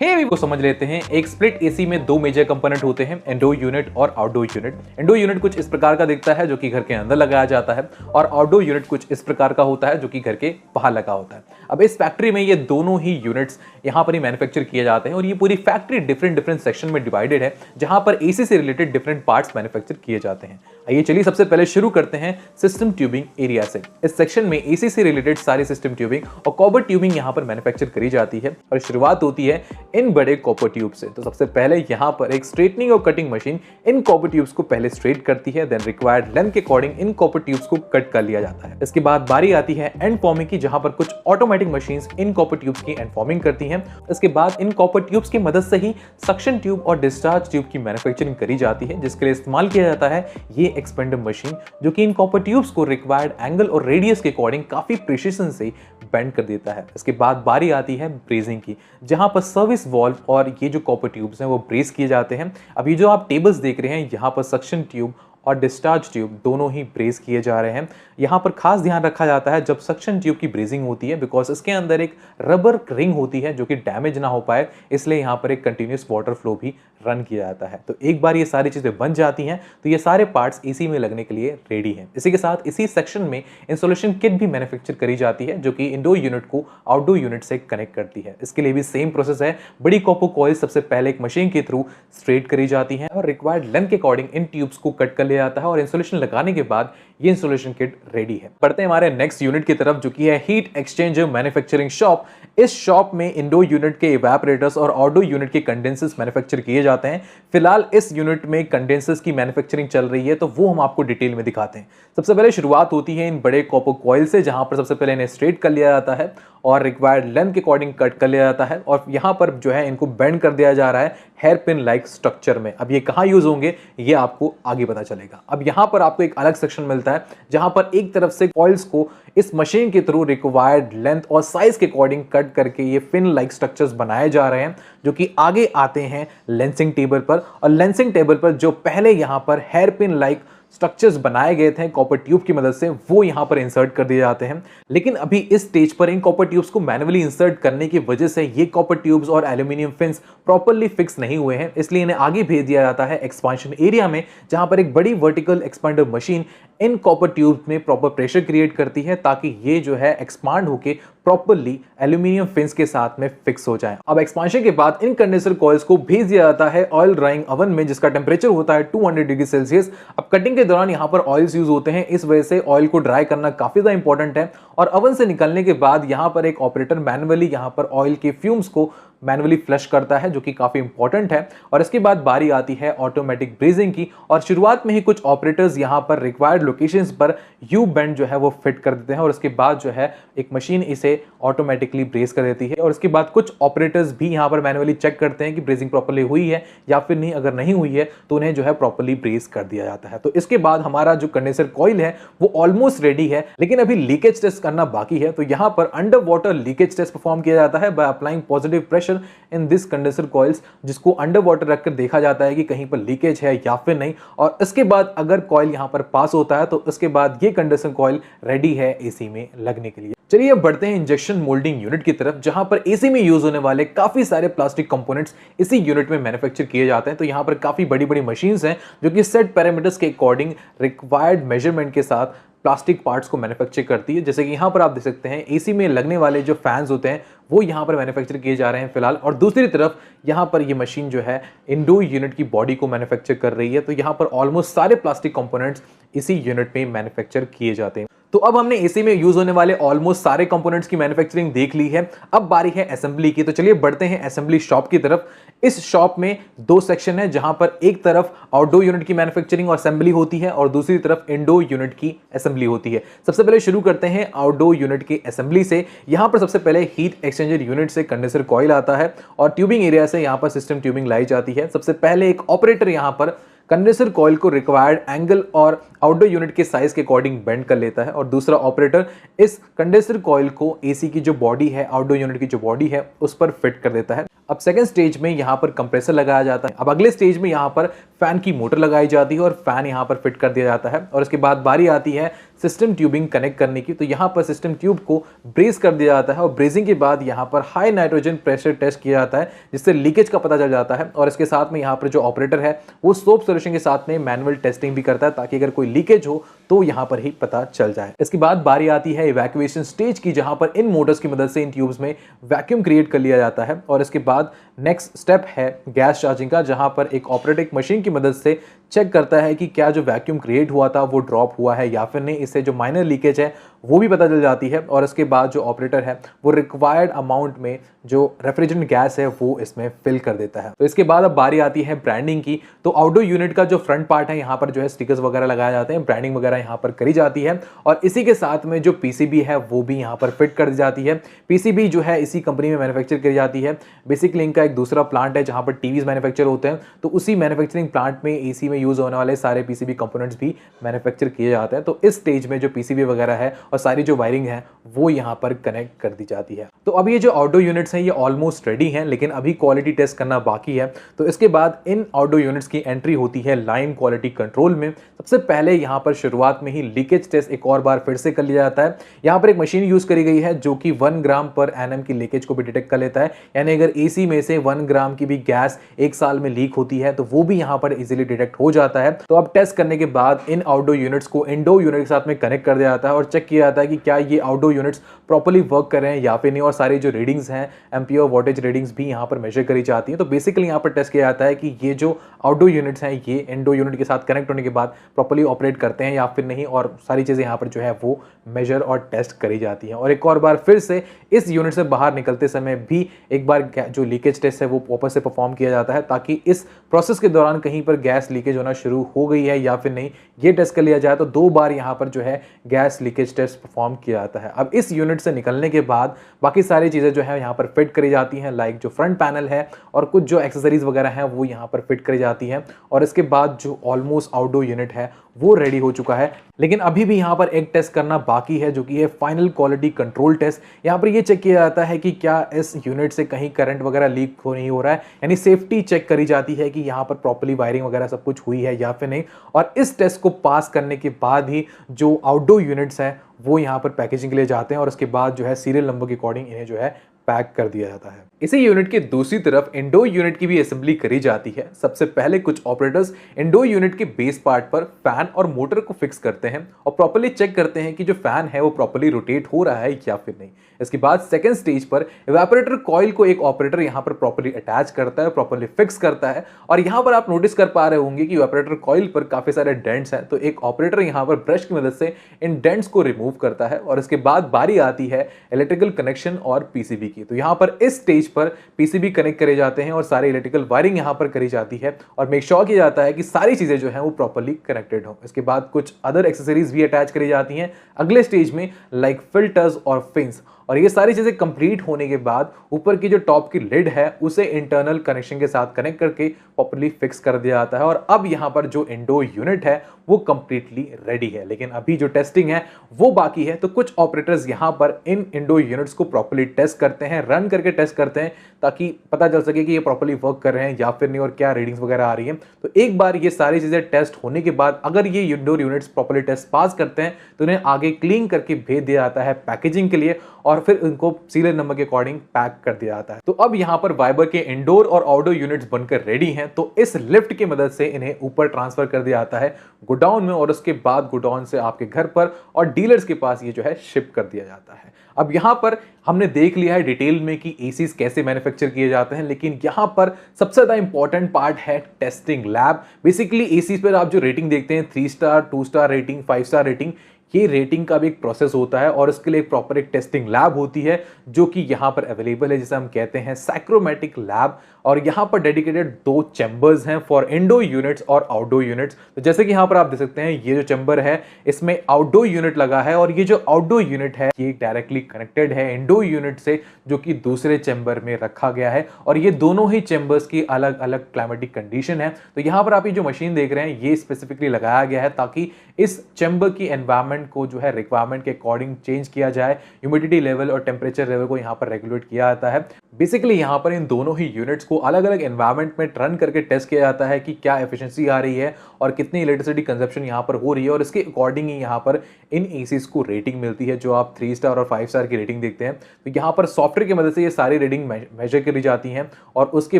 को समझ लेते हैं। एक स्प्लिट एसी में दो मेजर कंपोनेंट होते हैं, इंडोर यूनिट और आउटडोर यूनिट। इंडोर यूनिट कुछ इस प्रकार का दिखता है जो कि घर के अंदर लगाया जाता है, और आउटडोर यूनिट कुछ इस प्रकार का होता है जो कि घर के बाहर लगा होता है। अब इस फैक्ट्री में ये दोनों ही यूनिट्स यहाँ पर ही मैन्युफैक्चर किए जाते हैं, और ये पूरी फैक्ट्री डिफरेंट डिफरेंट सेक्शन में डिवाइडेड है जहां पर एसी से रिलेटेड डिफरेंट पार्ट्स मैन्युफैक्चर किए जाते हैं। आइए चलिए सबसे पहले शुरू करते हैं सिस्टम ट्यूबिंग एरिया से। इस सेक्शन में एसी से रिलेटेड सारी सिस्टम ट्यूबिंग और कॉपर ट्यूबिंग यहाँ पर मैन्युफैक्चर करी जाती है, और शुरुआत होती है इन बड़े कॉपर ट्यूब से। तो सबसे पहले यहाँ पर एक स्ट्रेटनिंग और cutting machine in copper tubes को पहले स्ट्रेट करती है, देन रिक्वायर्ड लेंथ के अकॉर्डिंग इन कॉपर ट्यूब्स को कट कर लिया जाता है। इसके बाद बारी आती है एंड फॉर्मिंग की, जहां पर कुछ automatic machines in copper tubes की एंड फॉर्मिंग करती हैं। इसके बाद इन कॉपर ट्यूब्स की मदद से ही सक्शन ट्यूब और डिस्चार्ज ट्यूब की मैन्युफैक्चरिंग करी जाती है, जिसके लिए इस्तेमाल किया जाता है ये एक्सपेंडर मशीन, जो कि इन कॉपर ट्यूब्स को रिक्वायर्ड एंगल और रेडियस के अकॉर्डिंग काफी प्रिसिशन से बेंड कर देता है। इसके बाद बारी आती है ब्रेजिंग की, जहां पर सर्विस वॉल्व और ये जो कॉपर ट्यूब्स हैं वो ब्रेज किए जाते हैं। अब ये जो आप टेबल्स देख रहे हैं, यहाँ पर सक्शन ट्यूब और डिस्चार्ज ट्यूब दोनों ही ब्रेज किए जा रहे हैं। यहाँ पर खास ध्यान रखा जाता है जब सक्शन ट्यूब की ब्रेजिंग होती है, बिकॉज इसके अंदर एक रबर रिंग होती है जो कि डैमेज ना हो पाए, इसलिए यहाँ पर एक कंटिन्यूस वाटर फ्लो भी रन किया जाता है। तो एक बार ये सारी चीजें बन जाती हैं तो ये सारे पार्ट्स एसी में लगने के लिए रेडी हैं। इसी के साथ इसी सेक्शन में इंसुलेशन किट भी मैन्युफैक्चर करी जाती है, जो कि इंडोर यूनिट को आउटडोर यूनिट से कनेक्ट करती है। इसके लिए भी सेम प्रोसेस है। बड़ी कॉपर कॉइल सबसे पहले एक मशीन के थ्रू स्ट्रेट करी जाती है, और रिक्वायर्ड लेंथ के अकॉर्डिंग इन ट्यूब्स को कट कर लिया जाता है, और इंसुलेशन लगाने के बाद ये इंसुलेशन किट रेडी है। बढ़ते हैं हमारे नेक्स्ट यूनिट की तरफ, जो कि है हीट एक्सचेंजर मैन्युफैक्चरिंग शॉप। इस शॉप में इंडोर यूनिट के इवेपोरेटर्स और आउटडोर यूनिट के कंडेंसर्स मैन्युफैक्चर किए जाते हैं। फिलहाल इस यूनिट में कंडेंसर्स की मैन्युफैक्चरिंग चल रही है, तो वो हम आपको डिटेल में दिखाते हैं। सबसे पहले शुरुआत होती है इन बड़े कॉपर कॉइल से, जहां पर सबसे पहले इन्हें स्ट्रेट कर लिया जाता है और रिक्वायर्ड लेंथ के अकॉर्डिंग कट कर लिया जाता है, और यहां पर जो है इनको बेंड कर दिया जा रहा है हेयर पिन लाइक स्ट्रक्चर में। अब ये कहां यूज होंगे ये आपको आगे पता चलेगा। अब यहां पर आपको एक अलग सेक्शन मिलता है, जहां पर एक तरफ से कॉइल्स को इस मशीन के थ्रू रिक्वायर्ड लेंथ और साइज के अकॉर्डिंग कट करके ये फिन लाइक स्ट्रक्चर्स बनाए जा रहे हैं, जो कि आगे आते हैं लेंसिंग टेबल पर। और लेंसिंग टेबल पर जो पहले यहां पर हेयर पिन लाइक स्ट्रक्चर्स बनाए गए थे कॉपर ट्यूब की मदद से, वो यहां पर इंसर्ट कर दिए जाते हैं। लेकिन अभी इस स्टेज पर इन कॉपर ट्यूब्स को मैन्युअली इंसर्ट करने की वजह से ये कॉपर ट्यूब्स और एल्यूमिनियम फिन्स प्रॉपर्ली फिक्स नहीं हुए हैं, इसलिए इन्हें आगे भेज दिया जाता है एक्सपांशन एरिया में, जहां पर एक बड़ी vertical expander machine in copper tubes में प्रॉपर प्रेशर क्रिएट करती है, ताकि ये जो है एक्सपांड होके प्रॉपर्ली एल्यूमिनियम फिन्स के साथ में फिक्स हो जाए। अब एक्सपांशन के बाद इन कंडेंसर कॉइल्स को भेज दिया जाता है ऑयल ड्राइंग ओवन में, जिसका टेंपरेचर होता है 200 डिग्री सेल्सियस। अब कटिंग के दौरान यहाँ पर ऑयल्स यूज होते हैं, इस वजह से ऑयल को ड्राई करना काफी ज्यादा इंपॉर्टेंट है। और ओवन से निकलने के बाद यहाँ पर एक ऑपरेटर मैनुअली यहाँ पर ऑयल के फ्यूम्स को मैनुअली फ्लश करता है, जो कि काफी इंपॉर्टेंट है। और इसके बाद बारी आती है ऑटोमेटिक ब्रेजिंग की, और शुरुआत में ही कुछ ऑपरेटर्स यहां पर रिक्वायर्ड लोकेशंस पर यू बेंड जो है वो फिट कर देते हैं, और उसके बाद जो है एक मशीन इसे ऑटोमेटिकली ब्रेज कर देती है। और इसके बाद कुछ ऑपरेटर्स भी यहां पर मैनुअली चेक करते हैं कि ब्रेजिंग प्रॉपर्ली हुई है या फिर नहीं। अगर नहीं हुई है तो उन्हें जो है प्रॉपर्ली ब्रेज कर दिया जाता है। तो इसके बाद हमारा जो कंडेंसर कॉइल है वो ऑलमोस्ट रेडी है, लेकिन अभी लीकेज टेस्ट करना बाकी है। तो यहां पर under water leakage test perform किया जाता है by applying positive pressure in this condenser coils, जिसको अंडर वाटर रखकर देखा जाता है कि कहीं पर लीकेज है या फिर नहीं। और इसके बाद अगर कॉइल यहां पर पास होता है तो इसके बाद ये कंडेंसर कॉइल रेडी है एसी में लगने के लिए। चलिए अब बढ़ते हैं इंजेक्शन मोल्डिंग यूनिट की तरफ, जहां पर एसी में यूज होने वाले काफी सारे प्लास्टिक कंपोनेंट्स इसी यूनिट में मैन्युफैक्चर किए जाते हैं। तो यहां पर काफी बड़ी बड़ी मशीन्स हैं जो कि सेट पैरामीटर्स के अकॉर्डिंग रिक्वायर्ड मेजरमेंट के साथ प्लास्टिक पार्ट्स को मैन्युफैक्चर करती है। जैसे कि यहाँ पर आप देख सकते हैं एसी में लगने वाले जो फैंस होते हैं वो यहाँ पर मैन्युफैक्चर किए जा रहे हैं फिलहाल, और दूसरी तरफ यहाँ पर ये मशीन जो है इंडोर यूनिट की बॉडी को मैन्युफैक्चर कर रही है। तो यहाँ पर ऑलमोस्ट सारे प्लास्टिक कंपोनेंट्स इसी यूनिट में मैन्युफैक्चर किए जाते हैं। तो अब हमने एसी में यूज होने वाले ऑलमोस्ट सारे कंपोनेंट्स की मैन्युफैक्चरिंग देख ली है। अब बारी है असेंबली की, तो चलिए बढ़ते हैं असेंबली शॉप की तरफ। इस शॉप में दो सेक्शन है, जहां पर एक तरफ आउटडोर यूनिट की मैन्युफैक्चरिंग और असेंबली होती है, और दूसरी तरफ इंडोर यूनिट की असेंबली होती है। सबसे पहले शुरू करते हैं आउटडोर यूनिट की असेंबली से। यहां पर सबसे पहले हीट एक्सचेंजर यूनिट से कंडेंसर कॉइल आता है, और ट्यूबिंग एरिया से यहां पर सिस्टम ट्यूबिंग लाई जाती है। सबसे पहले एक ऑपरेटर यहां पर कंडेंसर कॉइल को रिक्वायर्ड एंगल और आउटडोर यूनिट के साइज के अकॉर्डिंग बेंड कर लेता है, और दूसरा ऑपरेटर इस कंडेंसर कॉइल को एसी की जो बॉडी है, आउटडोर यूनिट की जो बॉडी है, उस पर फिट कर देता है। अब सेकंड स्टेज में यहां पर कंप्रेसर लगाया जाता है। अब अगले स्टेज में यहां पर फैन की मोटर लगाई जाती है और फैन यहाँ पर फिट कर दिया जाता है। और इसके बाद बारी आती है सिस्टम ट्यूबिंग कनेक्ट करने की। तो यहाँ पर सिस्टम ट्यूब को ब्रेस कर दिया जाता है और ब्रेजिंग के बाद यहाँ पर हाई नाइट्रोजन प्रेशर टेस्ट किया जाता है, जिससे लीकेज का पता चल जाता है। और इसके साथ में यहाँ पर जो ऑपरेटर है वो सोप सॉल्यूशन के साथ में मैनुअल टेस्टिंग भी करता है, ताकि अगर कोई लीकेज हो तो यहाँ पर ही पता चल जाए। इसके बाद बारी आती है इवैक्यूएशन स्टेज की, जहां पर इन मोटर्स की मदद से इन ट्यूब्स में वैक्यूम क्रिएट कर लिया जाता है। और इसके बाद नेक्स्ट स्टेप है गैस चार्जिंग का, जहां पर एक ऑपरेटर मशीन की मदद से चेक करता है कि क्या जो वैक्यूम क्रिएट हुआ था वो ड्रॉप हुआ है या फिर नहीं। इससे जो माइनर लीकेज है वो भी पता चल जाती है। और इसके बाद जो ऑपरेटर है वो रिक्वायर्ड अमाउंट में जो रेफ्रिजरेंट गैस है वो इसमें फिल कर देता है। तो इसके बाद अब बारी आती है ब्रांडिंग की। तो आउटडोर यूनिट का जो फ्रंट पार्ट है, यहाँ पर जो है स्टिकर्स वगैरह लगाए जाते हैं, ब्रांडिंग वगैरह यहाँ पर करी जाती है। और इसी के साथ में जो पीसीबी है वो भी यहाँ पर फिट कर दी जाती है। पीसीबी जो है इसी कंपनी में मैन्युफैक्चर करी जाती है। बेसिकली इनका एक दूसरा प्लांट है जहाँ पर टीवीज मैन्युफैक्चर होते हैं, तो उसी मैन्युफैक्चरिंग प्लांट में एसी में यूज होने वाले सारे पीसीबी कंपोनेंट्स भी मैन्युफैक्चर किए जाते हैं। तो इस स्टेज में जो पीसीबी वगैरह है और सारी जो वायरिंग है वो यहाँ पर कनेक्ट कर दी जाती है। तो अब ये जो आउटडोर यूनिट्स हैं ये ऑलमोस्ट रेडी हैं, लेकिन अभी क्वालिटी टेस्ट करना बाकी है। तो इसके बाद इन आउटडोर यूनिट्स की एंट्री होती है लाइन क्वालिटी कंट्रोल में। सबसे पहले यहाँ पर शुरुआत में ही लीकेज टेस्ट एक और बार फिर से कर लिया जाता है। यहाँ पर एक मशीन यूज करी गई है जो कि 1 ग्राम पर एनएम की लीकेज को भी डिटेक्ट कर लेता है। यानी अगर एसी में से 1 ग्राम की भी गैस एक साल में लीक होती है तो वो भी यहाँ पर इजीली डिटेक्ट हो जाता है। तो अब टेस्ट करने के बाद इन आउटडोर यूनिट्स को इंडोर यूनिट के साथ में कनेक्ट कर दिया जाता है और चेक किया जाता है कि क्या ये आउटडोर यूनिट्स प्रॉपर्ली वर्क कर रहे हैं या फिर नहीं। और सारी जो रीडिंग्स हैं, एम्पियर वोल्टेज रीडिंग्स भी यहाँ पर मेजर करी जाती हैं। तो बेसिकली यहाँ पर टेस्ट किया जाता है कि ये जो आउटडोर यूनिट्स हैं ये इंडोर यूनिट के साथ कनेक्ट होने के बाद प्रॉपर्ली ऑपरेट करते हैं या फिर नहीं। और सारी चीज़ें यहाँ पर जो है वो मेजर और टेस्ट करी जाती हैं। और एक और बार फिर से इस यूनिट से बाहर निकलते समय भी एक बार जो लीकेज टेस्ट है वो वापस से परफॉर्म किया जाता है, ताकि इस प्रोसेस के दौरान कहीं पर गैस लीकेज होना शुरू हो गई है या फिर नहीं ये टेस्ट कर लिया जाए। तो 2 बार यहाँ पर जो है गैस लीकेज टेस्ट परफॉर्म किया जाता है। अब इस यूनिट से निकलने के बाद बाकी सारी चीज़ें जो है यहाँ पर फिट करी जाती हैं, लाइक जो फ्रंट पैनल है और कुछ जो एक्सेसरीज वगैरह हैं वो यहाँ पर फिट करी जाती हैं। और इसके बाद जो ऑलमोस्ट आउटडोर यूनिट है वो रेडी हो चुका है। लेकिन अभी भी यहाँ पर एक टेस्ट करना बाकी है जो कि है फाइनल क्वालिटी कंट्रोल टेस्ट। यहाँ पर ये चेक किया जाता है कि क्या इस यूनिट से कहीं करंट वगैरह लीक नहीं हो रहा है, यानी सेफ्टी चेक करी जाती है कि यहाँ पर प्रॉपर्ली वायरिंग वगैरह सब कुछ हुई है या फिर नहीं। और इस टेस्ट को पास करने के बाद ही जो आउटडोर यूनिट्स हैं वो यहाँ पर पैकेजिंग के लिए जाते हैं और उसके बाद जो है सीरियल नंबर के अकॉर्डिंग इन्हें जो है पैक कर दिया जाता है। इसी यूनिट के दूसरी तरफ इंडोर यूनिट की भी असेंबली करी जाती है। सबसे पहले कुछ ऑपरेटर्स इंडोर यूनिट के बेस पार्ट पर फैन और मोटर को फिक्स करते हैं और प्रॉपर्ली चेक करते हैं कि जो फैन है वो प्रॉपर्ली रोटेट हो रहा है या फिर नहीं। इसके बाद सेकंड स्टेज पर इवेपोरेटर कॉइल को एक ऑपरेटर यहाँ पर प्रॉपर्ली अटैच करता है, प्रॉपर्ली फिक्स करता है। और यहाँ पर आप नोटिस कर पा रहे होंगे कि इवेपोरेटर कॉइल पर काफी सारे डेंट्स हैं, तो एक ऑपरेटर यहाँ पर ब्रश की मदद से इन डेंट्स को रिमूव करता है। और इसके बाद बारी आती है इलेक्ट्रिकल कनेक्शन और पीसीबी की। तो यहाँ पर इस स्टेज पर पीसीबी कनेक्ट करे जाते हैं और सारे इलेक्ट्रिकल वायरिंग यहाँ पर करी जाती है और मेक श्योर किया जाता है कि सारी चीजें जो है वो प्रॉपर्ली कनेक्टेड हो। इसके बाद कुछ अदर एक्सेसरीज भी अटैच करी जाती हैं अगले स्टेज में, लाइक फिल्टर्स और फिन्स। और ये सारी चीजें कंप्लीट होने के बाद ऊपर की जो टॉप की लिड है उसे इंटरनल कनेक्शन के साथ कनेक्ट करके प्रॉपर्ली फिक्स कर दिया जाता है। और अब यहाँ पर जो इंडोर यूनिट है वो कंप्लीटली रेडी है, लेकिन अभी जो टेस्टिंग है वो बाकी है। तो कुछ ऑपरेटर्स यहाँ पर इन इंडोर यूनिट्स को प्रॉपर्ली टेस्ट करते हैं, रन करके टेस्ट करते हैं, ताकि पता चल सके कि ये प्रॉपर्ली वर्क कर रहे हैं या फिर नहीं और क्या रीडिंग्स वगैरह आ रही हैं। तो एक बार ये सारी चीजें टेस्ट होने के बाद अगर ये indoor units properly test pass करते हैं तो उन्हें आगे क्लीन करके भेज दिया जाता है पैकेजिंग के लिए और फिर उनको सीरियल नंबर के अकॉर्डिंग पैक कर दिया जाता है। तो अब यहाँ पर वाइबर के इंडोर और आउटडोर यूनिट्स बनकर रेडी हैं। तो इस लिफ्ट की मदद से इन्हें ऊपर ट्रांसफर कर दिया जाता है गोडाउन में और उसके बाद गोडाउन से आपके घर पर और डीलर्स के पास ये जो है शिप कर दिया जाता है। अब यहाँ पर हमने देख लिया है डिटेल में कि एसीज कैसे मैन्युफैक्चर किए जाते हैं, लेकिन यहाँ पर सबसे ज्यादा इंपॉर्टेंट पार्ट है टेस्टिंग लैब। बेसिकली एसीज पर आप जो रेटिंग देखते हैं 3 star, 2 star rating, 5 star rating, ये रेटिंग का भी एक प्रोसेस होता है और इसके लिए प्रॉपर एक टेस्टिंग लैब होती है जो कि यहाँ पर अवेलेबल है, जिसे हम कहते हैं साइक्रोमेटिक लैब। और यहाँ पर डेडिकेटेड 2 चैम्बर्स हैं फॉर इंडोर यूनिट्स और आउटडोर यूनिट्स। तो जैसे कि यहाँ पर आप देख सकते हैं ये जो चैम्बर है इसमें आउटडोर यूनिट लगा है और ये जो आउटडोर यूनिट है ये डायरेक्टली कनेक्टेड है इंडोर यूनिट से जो कि दूसरे चैम्बर में रखा गया है। और ये दोनों ही चैम्बर्स की अलग अलग क्लाइमेटिक कंडीशन है। तो यहाँ पर आप ये जो मशीन देख रहे हैं ये स्पेसिफिकली लगाया गया है ताकि इस चैम्बर की एनवायरमेंट एनवायरनमेंट को जो है रिक्वायरमेंट के अकॉर्डिंग चेंज किया जाए। ह्यूमिडिटी लेवल और टेम्परेचर लेवल को यहाँ पर रेगुलेट किया जाता है। बेसिकली यहाँ पर इन दोनों ही यूनिट्स को अलग अलग एनवायरनमेंट में रन करके टेस्ट किया जाता है कि क्या एफिशिएंसी आ रही है और कितनी इलेक्ट्रिसिटी कंजप्शन यहाँ पर हो रही है, और इसके अकॉर्डिंग ही यहाँ पर इन एसीज को रेटिंग मिलती है। जो आप 3 स्टार और 5 स्टार की रेटिंग देखते हैं, तो यहाँ पर सॉफ्टवेयर की मदद से ये सारी रेटिंग मेजर करी जाती हैं और उसके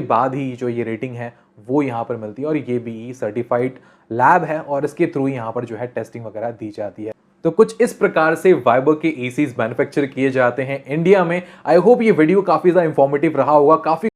बाद ही जो ये रेटिंग है वो यहाँ पर मिलती है। और ये BEE सर्टिफाइड लैब है और इसके थ्रू यहाँ पर जो है टेस्टिंग वगैरह दी जाती है। तो कुछ इस प्रकार से वाइबर के एसीज मैन्युफैक्चर किए जाते हैं इंडिया में। आई होप ये वीडियो काफी ज्यादा इंफॉर्मेटिव रहा होगा, काफी